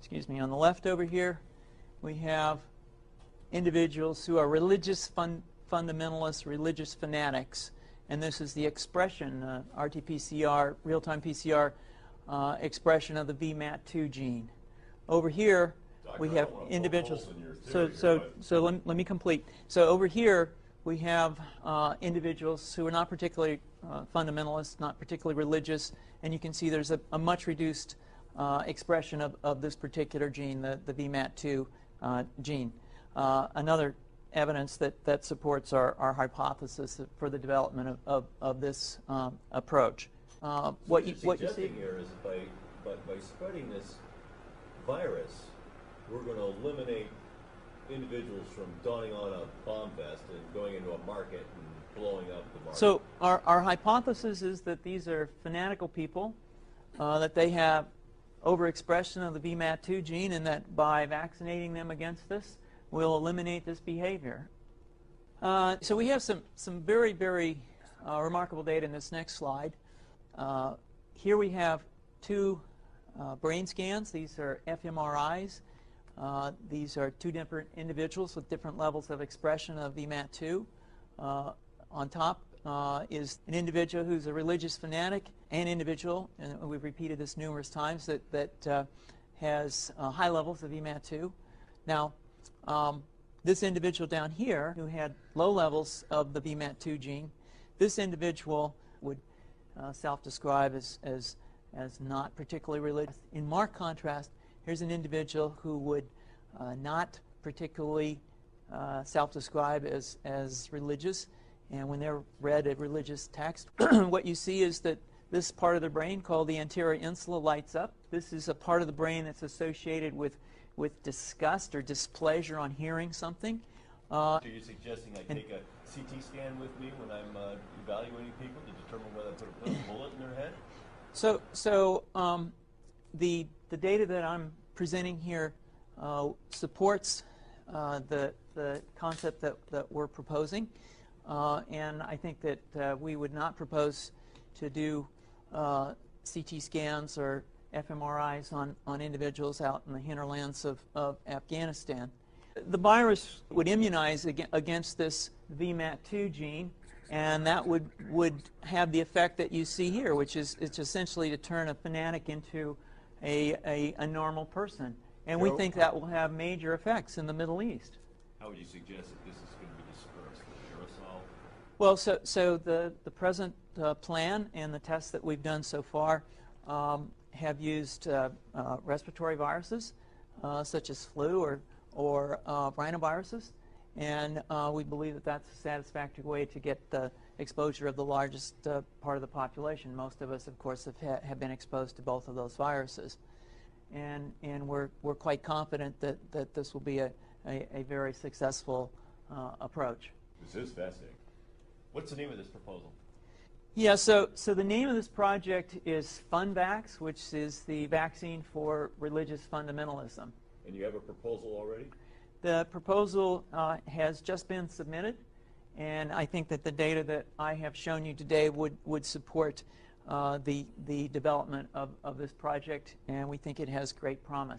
excuse me, on the left over here, we have individuals who are religious fundamentalists, religious fanatics, and this is the expression, RT-PCR, real-time PCR expression of the VMAT2 gene. Over here, we have individuals. So let me complete. So over here, we have individuals who are not particularly fundamentalists, not particularly religious, and you can see there's a much reduced expression of this particular gene, the VMAT2 gene. Another evidence that supports our hypothesis for the development of this approach. What you see here is by spreading this virus, we're going to eliminate individuals from donning on a bomb vest and going into a market and blowing up the market. So our hypothesis is that these are fanatical people, that they have overexpression of the VMAT2 gene, and that by vaccinating them against this, we'll eliminate this behavior. So we have some very, very remarkable data in this next slide. Here we have two brain scans. These are fMRIs. These are two different individuals with different levels of expression of VMAT2. On top is an individual who's a religious fanatic, an individual, and we've repeated this numerous times, that has high levels of VMAT2. Now, this individual down here who had low levels of the VMAT2 gene, this individual would self-describe as not particularly religious. In marked contrast, here's an individual who would not particularly self-describe as religious, and when they're read a religious text, what you see is that this part of the brain called the anterior insula lights up. This is a part of the brain that's associated with disgust or displeasure on hearing something. So you're suggesting I take a CT scan with me when I'm evaluating people to determine whether I put a bullet in their head? So the data that I'm presenting here supports the concept that we're proposing, and I think that we would not propose to do CT scans or fMRIs on individuals out in the hinterlands of Afghanistan. The virus would immunize against this VMAT2 gene, and that would have the effect that you see here, which is it's essentially to turn a fanatic into a normal person. And we think that will have major effects in the Middle East. How would you suggest that this is going to be dispersed? Aerosol? Well, so the present plan and the tests that we've done so far have used respiratory viruses, such as flu or rhinoviruses, and we believe that that's a satisfactory way to get the exposure of the largest part of the population. Most of us, of course, have been exposed to both of those viruses, and we're quite confident that this will be a very successful approach. This is fascinating. What's the name of this proposal? Yeah, so the name of this project is FunVax, which is the vaccine for religious fundamentalism. And you have a proposal already? The proposal has just been submitted, and I think that the data that I have shown you today would support the development of this project, and we think it has great promise.